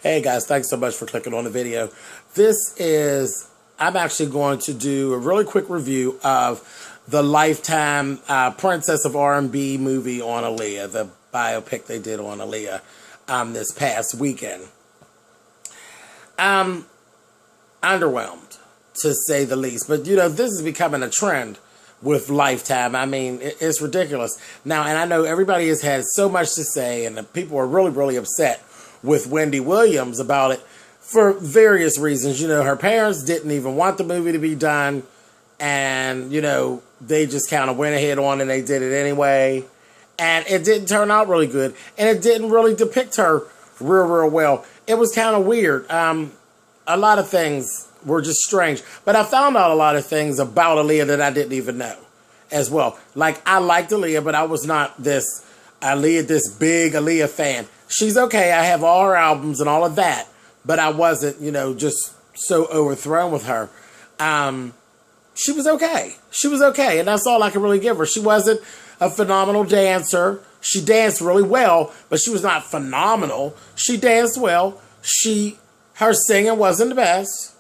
Hey guys, thanks so much for clicking on the video. I'm actually going to do a really quick review of the Lifetime Princess of R&B movie on Aaliyah, the biopic they did on Aaliyah this past weekend. Underwhelmed, to say the least. But, you know, this is becoming a trend with Lifetime. I mean, it's ridiculous. Now, and I know everybody has had so much to say, and the people are really, really upset with Wendy Williams about it for various reasons. You know, her parents didn't even want the movie to be done, and, you know, they just kind of went ahead on and they did it anyway, and it didn't turn out really good, and it didn't really depict her real well. It was kind of weird. A lot of things were just strange, but I found out a lot of things about Aaliyah that I didn't even know as well. Like, I liked Aaliyah, but I was not this big Aaliyah fan. She's okay. I have all her albums and all of that, but I wasn't, you know, just so overthrown with her. She was okay. She was okay, and that's all I can really give her. She wasn't a phenomenal dancer. She danced really well, but she was not phenomenal. She danced well. Her singing wasn't the best.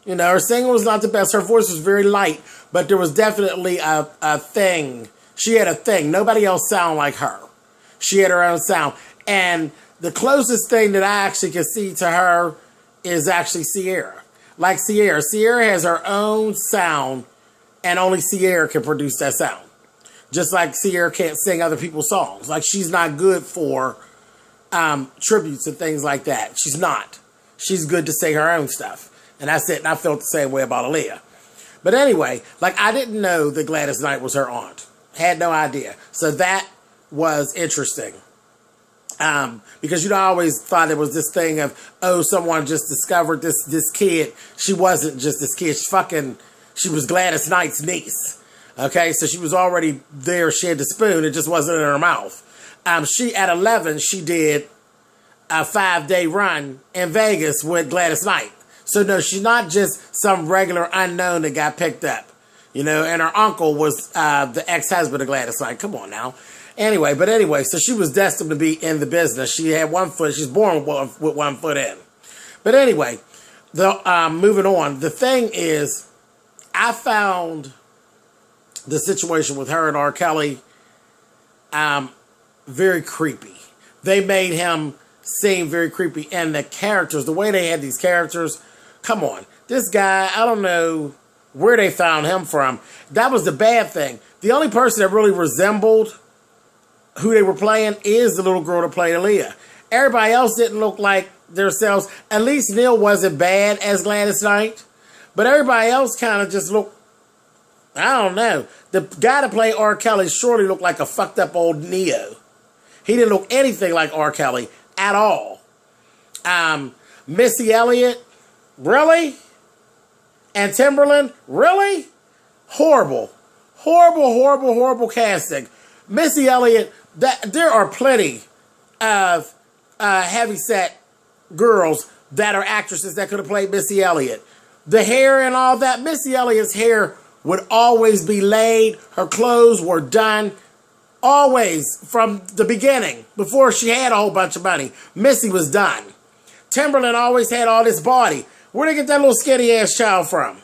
You know, her singing was not the best. Her voice was very light, but there was definitely a thing. She had a thing. Nobody else sounded like her. She had her own sound. And the closest thing that I actually can see to her is actually Sierra. Like Sierra. Sierra has her own sound, and only Sierra can produce that sound. Just like Sierra can't sing other people's songs. Like, she's not good for tributes and things like that. She's not. She's good to sing her own stuff. And that's it. And I felt the same way about Aaliyah. But anyway, like, I didn't know that Gladys Knight was her aunt. Had no idea. So that was interesting. Because, you know, I always thought it was this thing of, oh, someone just discovered this kid. She wasn't just this kid. She was Gladys Knight's niece. Okay, so she was already there. She had the spoon. It just wasn't in her mouth. At 11, she did a 5-day run in Vegas with Gladys Knight. So, no, she's not just some regular unknown that got picked up. You know, and her uncle was the ex-husband of Gladys Knight. Come on now. Anyway, so she was destined to be in the business. She had one foot. She's born with one foot in. But anyway, moving on. The thing is, I found the situation with her and R. Kelly very creepy. They made him seem very creepy. And the characters, the way they had these characters, come on. This guy, I don't know where they found him from. That was the bad thing. The only person that really resembled who they were playing is the little girl that played Aaliyah. Everybody else didn't look like themselves. At least Neil wasn't bad as Gladys Knight. But everybody else kind of just looked, I don't know. The guy that played R. Kelly surely looked like a fucked up old Neo. He didn't look anything like R. Kelly at all. Missy Elliott, really? And Timberland, really? Horrible. Horrible casting. Missy Elliott, there are plenty of heavyset girls that are actresses that could have played Missy Elliott. The hair and all that, Missy Elliott's hair would always be laid. Her clothes were done always from the beginning. Before she had a whole bunch of money, Missy was done. Timberland always had all this body. Where'd they get that little skinny ass child from?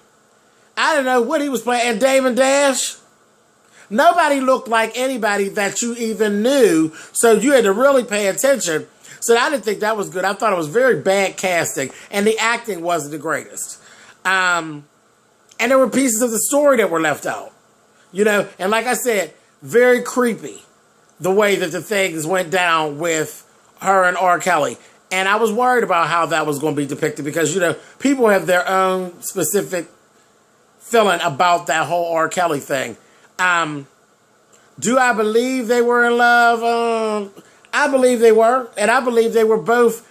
I don't know what he was playing. And Damon Dash? Nobody looked like anybody that you even knew, so you had to really pay attention. So I didn't think that was good. I thought it was very bad casting, and the acting wasn't the greatest. And there were pieces of the story that were left out. You know, and like I said, very creepy the way that the things went down with her and R. Kelly. And I was worried about how that was going to be depicted because, you know, people have their own specific feeling about that whole R. Kelly thing. Do I believe they were in love? I believe they were, and I believe they were both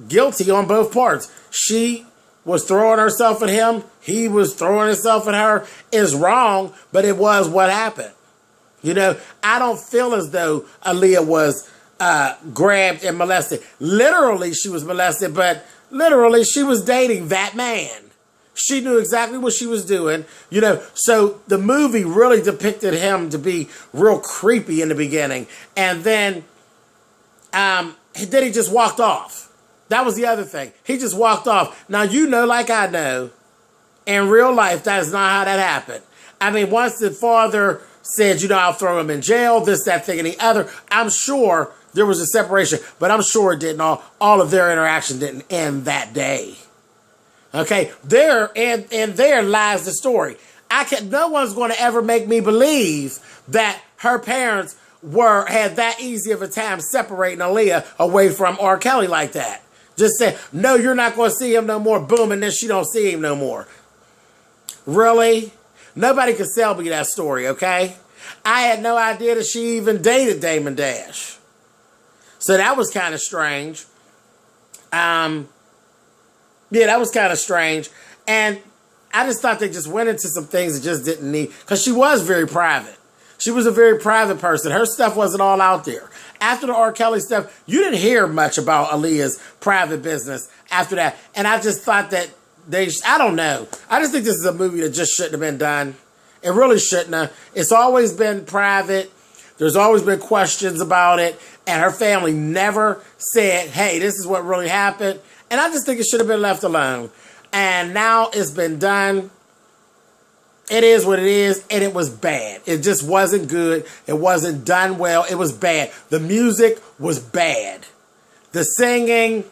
guilty on both parts. She was throwing herself at him. He was throwing himself at her. It's wrong, but it was what happened. You know, I don't feel as though Aaliyah was grabbed and molested. Literally, she was molested, but literally, she was dating that man. She knew exactly what she was doing, you know. So the movie really depicted him to be real creepy in the beginning. And then he just walked off. That was the other thing. He just walked off. Now, you know, like I know, in real life, that is not how that happened. I mean, once the father said, you know, I'll throw him in jail, this, that, thing, and the other, I'm sure there was a separation, but I'm sure it didn't all of their interaction didn't end that day. Okay, there lies the story. No one's going to ever make me believe that her parents had that easy of a time separating Aaliyah away from R. Kelly like that. Just say, no, you're not going to see him no more. Boom, and then she don't see him no more. Really? Nobody could sell me that story, okay? I had no idea that she even dated Damon Dash. So that was kind of strange. Yeah, that was kind of strange. And I just thought they just went into some things that just didn't need. Because she was very private. She was a very private person. Her stuff wasn't all out there. After the R. Kelly stuff, you didn't hear much about Aaliyah's private business after that. And I just thought that I don't know. I just think this is a movie that just shouldn't have been done. It really shouldn't have. It's always been private. There's always been questions about it. And her family never said, hey, this is what really happened. And I just think it should have been left alone. And now it's been done. It is what it is, and it was bad. It just wasn't good. It wasn't done well. It was bad. The music was bad. The singing,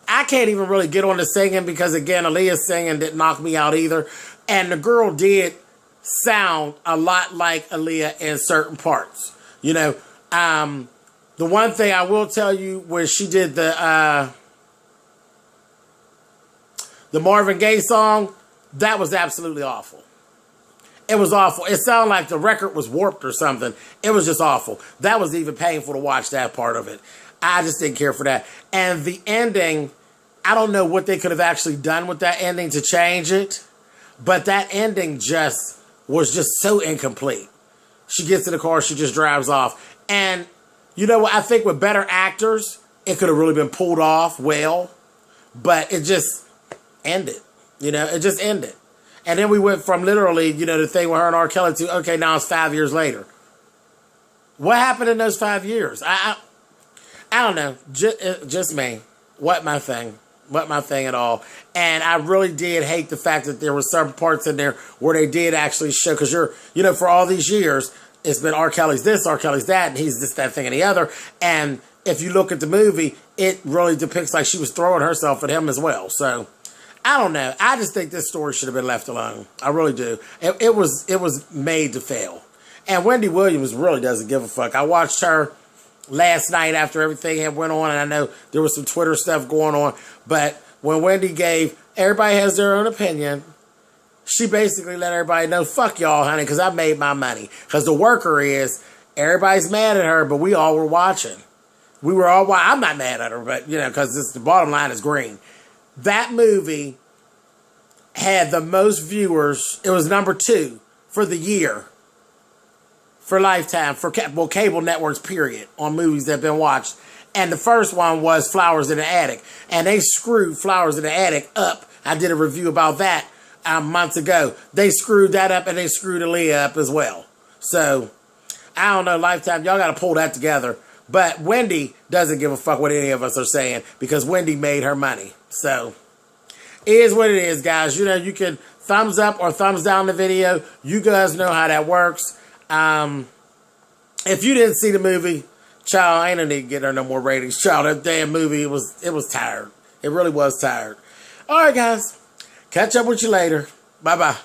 I can't even really get on the singing because, again, Aaliyah's singing didn't knock me out either. And the girl did sound a lot like Aaliyah in certain parts. You know, the one thing I will tell you when she did the Marvin Gaye song, that was absolutely awful. It was awful. It sounded like the record was warped or something. It was just awful. That was even painful to watch that part of it. I just didn't care for that. And the ending, I don't know what they could have actually done with that ending to change it. But that ending was just so incomplete. She gets in the car, she just drives off. And you know what? I think with better actors, it could have really been pulled off well. But it just ended. You know, it just ended. And then we went from literally, you know, the thing with her and R. Kelly to, okay, now it's 5 years later. What happened in those 5 years? I don't know. Just me. What my thing at all. And I really did hate the fact that there were some parts in there where they did actually show, because you know, for all these years, it's been R. Kelly's this, R. Kelly's that, and he's this, that, thing, and the other. And if you look at the movie, it really depicts like she was throwing herself at him as well. So I don't know. I just think this story should have been left alone. I really do. It was made to fail. And Wendy Williams really doesn't give a fuck. I watched her last night after everything had went on, and I know there was some Twitter stuff going on. But when Wendy everybody has their own opinion, she basically let everybody know, fuck y'all, honey, because I made my money. Because the worker is, everybody's mad at her, but we all were watching. We were all watching. I'm not mad at her, but, you know, because the bottom line is green. That movie had the most viewers. It was number 2 for the year. For Lifetime. For cable networks, period. On movies that have been watched. And the first one was Flowers in the Attic. And they screwed Flowers in the Attic up. I did a review about that months ago. They screwed that up, and they screwed Aaliyah up as well. So, I don't know, Lifetime, y'all got to pull that together. But Wendy doesn't give a fuck what any of us are saying, because Wendy made her money. So, it is what it is, guys. You know, you can thumbs up or thumbs down the video. You guys know how that works. If you didn't see the movie, child, I ain't no need to get her no more ratings. Child, that damn movie, it was tired. It really was tired. All right, guys. Catch up with you later. Bye-bye.